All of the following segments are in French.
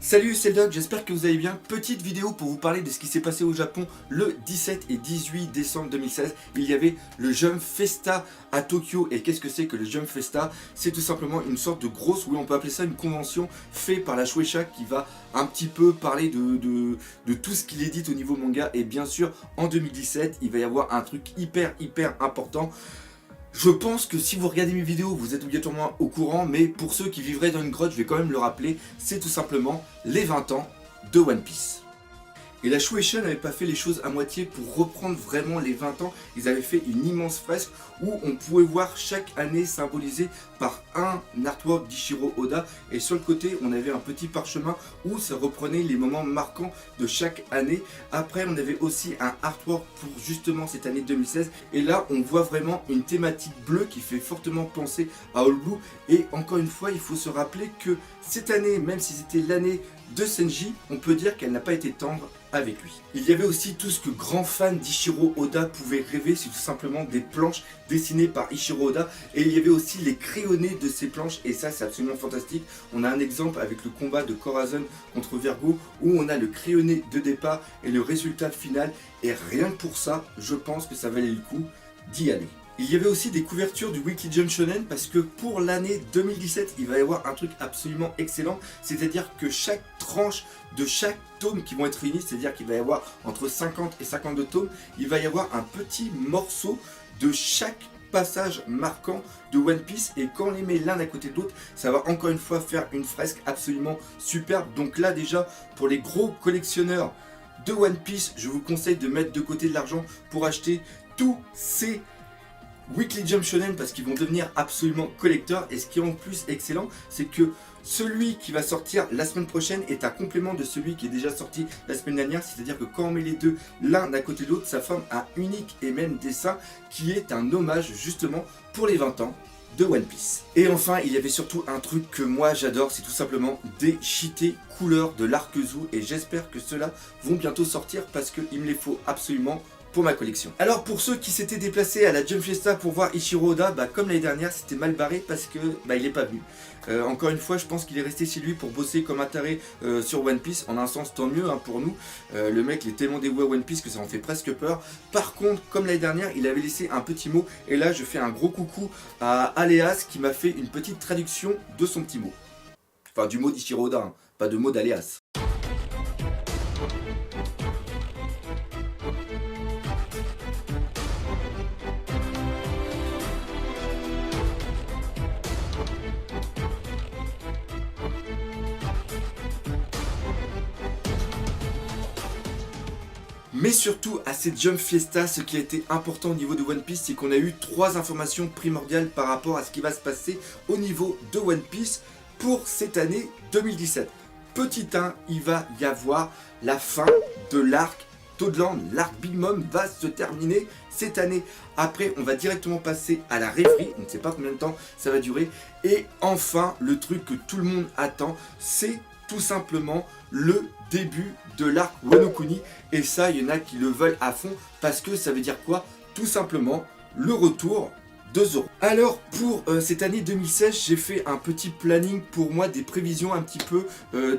Salut, c'est le Doc, j'espère que vous allez bien. Petite vidéo pour vous parler de ce qui s'est passé au Japon le 17 et 18 décembre 2016. Il y avait le Jump Festa à Tokyo. Et qu'est-ce que c'est que le Jump Festa? C'est tout simplement une sorte de grosse, oui on peut appeler ça une convention faite par la Shueisha qui va un petit peu parler de tout ce qu'il édite au niveau manga. Et bien sûr, en 2017, il va y avoir un truc hyper important. Je pense que si vous regardez mes vidéos, vous êtes obligatoirement au courant, mais pour ceux qui vivraient dans une grotte, je vais quand même le rappeler, c'est tout simplement les 20 ans de One Piece. Et la Shueisha n'avait pas fait les choses à moitié pour reprendre vraiment les 20 ans. Ils avaient fait une immense fresque où on pouvait voir chaque année symbolisée par un artwork d'Ichiro Oda. Et sur le côté, on avait un petit parchemin où ça reprenait les moments marquants de chaque année. Après, on avait aussi un artwork pour justement cette année 2016. Et là, on voit vraiment une thématique bleue qui fait fortement penser à All Blue. Et encore une fois, il faut se rappeler que cette année, même si c'était l'année de Senji, on peut dire qu'elle n'a pas été tendre avec lui. Il y avait aussi tout ce que grand fan d'Ichiro Oda pouvait rêver, c'est tout simplement des planches dessinées par Ichiro Oda, et il y avait aussi les crayonnés de ces planches, et ça c'est absolument fantastique. On a un exemple avec le combat de Corazon contre Vergo, où on a le crayonné de départ et le résultat final, et rien que pour ça, je pense que ça valait le coup d'y aller. Il y avait aussi des couvertures du Weekly Jump Shonen parce que pour l'année 2017, il va y avoir un truc absolument excellent, c'est-à-dire que chaque tranche de chaque tome qui vont être réunis, c'est-à-dire qu'il va y avoir entre 50 et 52 tomes, il va y avoir un petit morceau de chaque passage marquant de One Piece, et quand on les met l'un à côté de l'autre, ça va encore une fois faire une fresque absolument superbe. Donc là déjà, pour les gros collectionneurs de One Piece, je vous conseille de mettre de côté de l'argent pour acheter tous ces Weekly Jump Shonen parce qu'ils vont devenir absolument collecteurs. Et ce qui est en plus excellent, c'est que celui qui va sortir la semaine prochaine est un complément de celui qui est déjà sorti la semaine dernière. C'est-à-dire que quand on met les deux l'un à côté de l'autre, ça forme un unique et même dessin qui est un hommage justement pour les 20 ans de One Piece. Et enfin, il y avait surtout un truc que moi j'adore, c'est tout simplement des cheatés couleurs de l'arc Zou. Et j'espère que ceux-là vont bientôt sortir parce qu'il me les faut absolument pour ma collection. Alors pour ceux qui s'étaient déplacés à la Jump Festa pour voir Ichiro Oda, comme l'année dernière, c'était mal barré parce que il n'est pas venu. Encore une fois, je pense qu'il est resté chez lui pour bosser comme un taré sur One Piece. En un sens, tant mieux pour nous. Le mec il est tellement dévoué à One Piece que ça en fait presque peur. Par contre, comme l'année dernière, il avait laissé un petit mot. Et là, je fais un gros coucou à Aléas qui m'a fait une petite traduction de son petit mot. Enfin, du mot d'Ichiro Oda, pas de mot d'Aléas. Mais surtout à cette Jump Fiesta, ce qui a été important au niveau de One Piece, c'est qu'on a eu 3 informations primordiales par rapport à ce qui va se passer au niveau de One Piece pour cette année 2017. Petit 1, il va y avoir la fin de l'arc Toadland. L'arc Big Mom va se terminer cette année. Après, on va directement passer à la rêverie. On ne sait pas combien de temps ça va durer. Et enfin, le truc que tout le monde attend, c'est tout simplement le début de l'arc Wano Kuni. Et ça, il y en a qui le veulent à fond parce que ça veut dire quoi? Tout simplement le retour de Zoro. Alors pour cette année 2016, j'ai fait un petit planning pour moi, des prévisions un petit peu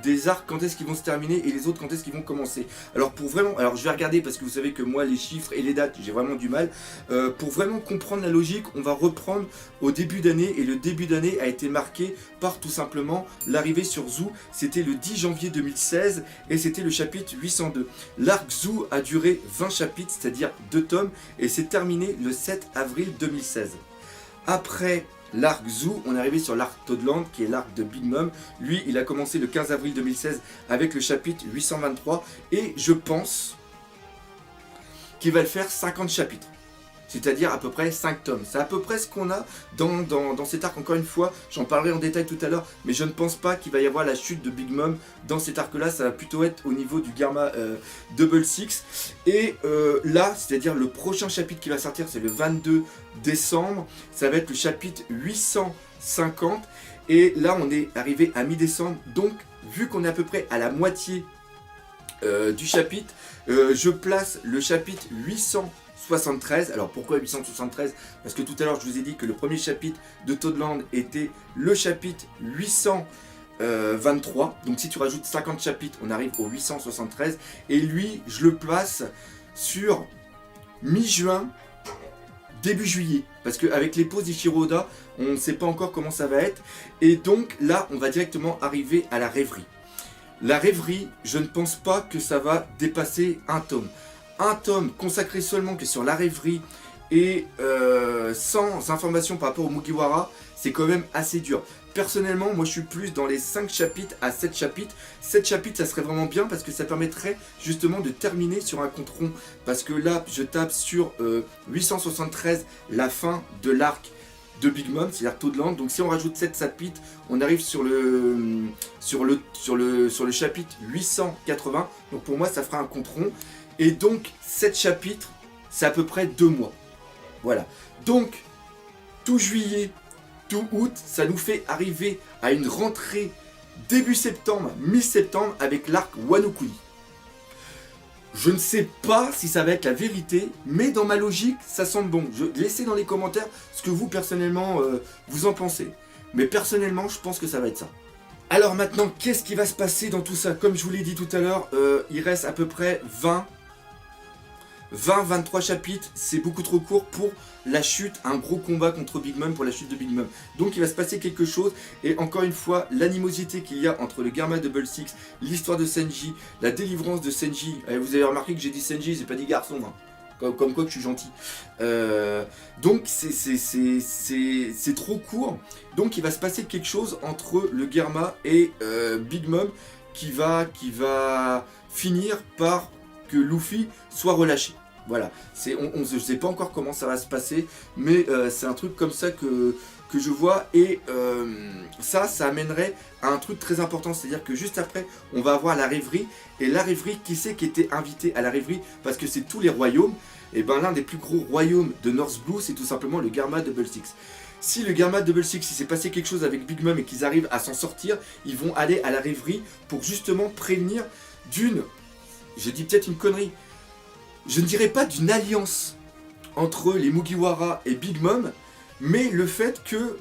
des arcs, quand est-ce qu'ils vont se terminer et les autres quand est-ce qu'ils vont commencer. Alors pour vraiment, alors je vais regarder parce que vous savez que moi les chiffres et les dates j'ai vraiment du mal. Pour vraiment comprendre la logique, on va reprendre au début d'année, et le début d'année a été marqué par tout simplement l'arrivée sur Zou. C'était le 10 janvier 2016 et c'était le chapitre 802. L'arc Zou a duré 20 chapitres, c'est-à-dire 2 tomes, et s'est terminé le 7 avril 2016. Après l'arc Zou, on est arrivé sur l'arc Toadland qui est l'arc de Big Mom. Lui, il a commencé le 15 avril 2016 avec le chapitre 823 et je pense qu'il va le faire 50 chapitres. C'est-à-dire à peu près 5 tomes. C'est à peu près ce qu'on a dans cet arc. Encore une fois, j'en parlerai en détail tout à l'heure, mais je ne pense pas qu'il va y avoir la chute de Big Mom dans cet arc-là. Ça va plutôt être au niveau du Garma Double Six. Et là, c'est-à-dire le prochain chapitre qui va sortir, c'est le 22 décembre. Ça va être le chapitre 850. Et là, on est arrivé à mi-décembre. Donc, vu qu'on est à peu près à la moitié du chapitre, je place le chapitre 873. Alors pourquoi 873? Parce que tout à l'heure je vous ai dit que le premier chapitre de Toadland était le chapitre 800 23. Donc si tu rajoutes 50 chapitres, on arrive au 873. Et lui, je le place sur mi-juin, début juillet. Parce qu'avec les pauses d'Ichiro Oda, on ne sait pas encore comment ça va être. Et donc là, on va directement arriver à la rêverie. La rêverie, je ne pense pas que ça va dépasser un tome. Un tome consacré seulement que sur la rêverie et sans information par rapport au Mugiwara, c'est quand même assez dur. Personnellement, moi je suis plus dans les 5 chapitres à 7 chapitres. 7 chapitres, ça serait vraiment bien parce que ça permettrait justement de terminer sur un compte rond. Parce que là, je tape sur 873, la fin de l'arc de Big Mom, c'est-à-dire Toadland. Donc si on rajoute 7 chapitres, on arrive sur le chapitre 880. Donc pour moi, ça fera un compte rond. Et donc 7 chapitres, c'est à peu près 2 mois. Voilà. Donc, tout juillet, tout août, ça nous fait arriver à une rentrée début septembre, mi-septembre avec l'arc Wano Kuni. Je ne sais pas si ça va être la vérité, mais dans ma logique, ça semble bon. Laissez dans les commentaires ce que vous, personnellement, vous en pensez. Mais personnellement, je pense que ça va être ça. Alors maintenant, qu'est-ce qui va se passer dans tout ça? Comme je vous l'ai dit tout à l'heure, il reste à peu près 20-23 chapitres, c'est beaucoup trop court pour la chute, un gros combat contre Big Mom pour la chute de Big Mom. Donc il va se passer quelque chose, et encore une fois, l'animosité qu'il y a entre le Garma Double Six, l'histoire de Senji, la délivrance de Senji. Vous avez remarqué que j'ai dit Senji, j'ai pas dit garçon, hein. Comme quoi que je suis gentil. Donc c'est trop court. Donc il va se passer quelque chose entre le Garma et Big Mom qui va finir par que Luffy soit relâché. Voilà, on ne sait pas encore comment ça va se passer, mais c'est un truc comme ça que je vois, et ça amènerait à un truc très important, c'est-à-dire que juste après, on va avoir la rêverie, et la rêverie, qui c'est qui était invité à la rêverie? Parce que c'est tous les royaumes, et ben l'un des plus gros royaumes de North Blue, c'est tout simplement le Garma Double Six. Si le Garma Double Six, il s'est passé quelque chose avec Big Mom et qu'ils arrivent à s'en sortir, ils vont aller à la rêverie pour justement prévenir d'une... Je dis peut-être une connerie. Je ne dirais pas d'une alliance entre les Mugiwara et Big Mom, mais le fait que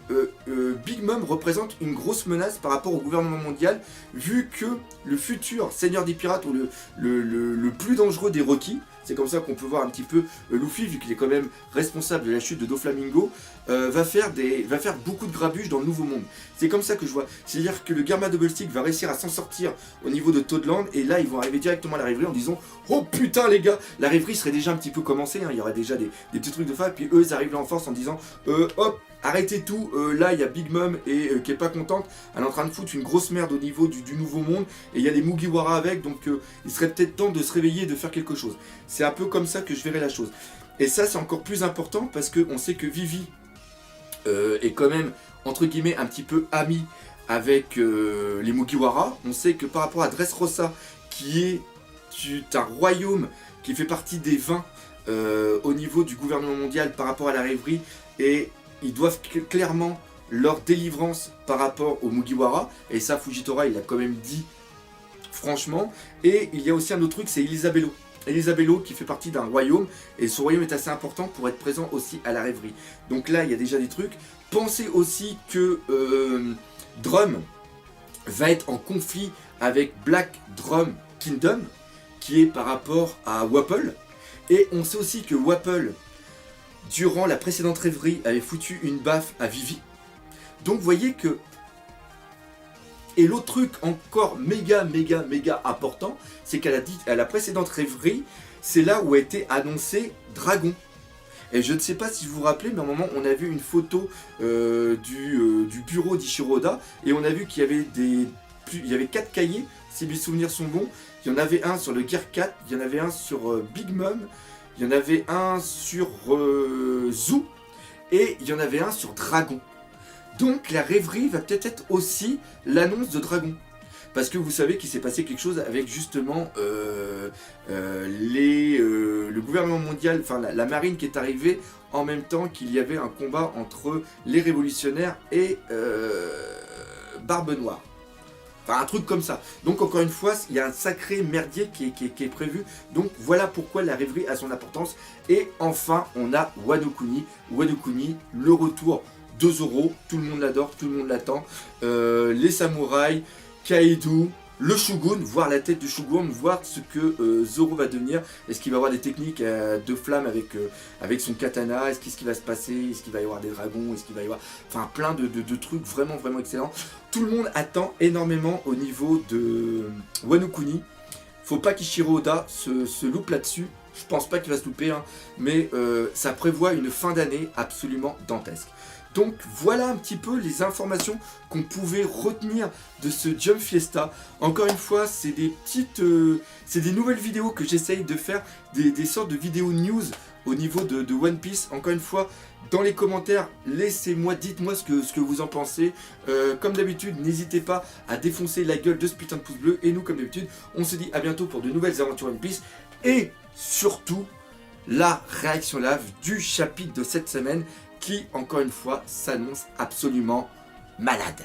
Big Mom représente une grosse menace par rapport au gouvernement mondial, vu que le futur seigneur des pirates, ou le plus dangereux des Rocky, c'est comme ça qu'on peut voir un petit peu Luffy, vu qu'il est quand même responsable de la chute de Doflamingo, va faire beaucoup de grabuge dans le nouveau monde. C'est comme ça que je vois. C'est-à-dire que le Garma Double Stick va réussir à s'en sortir au niveau de Toadland, et là ils vont arriver directement à la rêverie en disant « Oh putain les gars !» La rêverie serait déjà un petit peu commencée, hein, il y aurait déjà des petits trucs de fin, et puis eux ils arrivent là en force en disant « Hop, arrêtez tout, là il y a Big Mom et qui est pas contente, elle est en train de foutre une grosse merde au niveau du nouveau monde, et il y a les Mugiwara avec, donc il serait peut-être temps de se réveiller et de faire quelque chose. » C'est un peu comme ça que je verrai la chose. Et ça c'est encore plus important parce qu'on sait que Vivi est quand même, entre guillemets, un petit peu ami avec les Mugiwara. On sait que par rapport à Dressrosa, qui est un royaume qui fait partie des 20 au niveau du gouvernement mondial par rapport à la rêverie, et ils doivent clairement leur délivrance par rapport aux Mugiwara, et ça Fujitora il l'a quand même dit franchement. Et il y a aussi un autre truc, c'est Elisabello. Elisabello qui fait partie d'un royaume, et ce royaume est assez important pour être présent aussi à la rêverie. Donc là il y a déjà des trucs. Pensez aussi que Drum va être en conflit avec Black Drum Kingdom, qui est par rapport à Wapple. Et on sait aussi que Wapple, durant la précédente rêverie, avait foutu une baffe à Vivi. Donc vous voyez que... Et l'autre truc encore méga important, c'est qu'à la précédente rêverie, c'est là où a été annoncé Dragon. Et je ne sais pas si vous vous rappelez, mais à un moment on a vu une photo du bureau d'Ichiro Oda, et on a vu qu'il y avait il y avait 4 cahiers, si mes souvenirs sont bons. Il y en avait un sur le Gear 4, il y en avait un sur Big Mom, il y en avait un sur Zoo, et il y en avait un sur Dragon. Donc la rêverie va peut-être être aussi l'annonce de Dragon. Parce que vous savez qu'il s'est passé quelque chose avec justement le gouvernement mondial, enfin la marine qui est arrivée en même temps qu'il y avait un combat entre les révolutionnaires et Barbe Noire. Enfin un truc comme ça. Donc encore une fois, il y a un sacré merdier qui est prévu. Donc voilà pourquoi la rêverie a son importance. Et enfin, on a Wano Kuni. Wano Kuni, le retour de Zoro, tout le monde l'adore, tout le monde l'attend. Les samouraïs, Kaido, le Shogun, voir la tête du Shogun, voir ce que Zoro va devenir. Est-ce qu'il va avoir des techniques de flamme avec son katana? Qu'est-ce qui va se passer? Est-ce qu'il va y avoir des dragons? Est-ce qu'il va y avoir... Enfin, plein de trucs vraiment, vraiment excellents. Tout le monde attend énormément au niveau de Wano Kuni. Faut pas qu'Ichiro Oda se loupe là-dessus. Je pense pas qu'il va se louper, hein, mais ça prévoit une fin d'année absolument dantesque. Donc voilà un petit peu les informations qu'on pouvait retenir de ce Jump Fiesta. Encore une fois, c'est des petites, c'est des nouvelles vidéos que j'essaye de faire, des sortes de vidéos news au niveau de One Piece. Encore une fois, dans les commentaires, laissez-moi, dites-moi ce que vous en pensez. Comme d'habitude, n'hésitez pas à défoncer la gueule de ce putain de pouce bleu. Et nous, comme d'habitude, on se dit à bientôt pour de nouvelles aventures One Piece. Et surtout, la réaction live du chapitre de cette semaine qui, encore une fois, s'annonce absolument malade.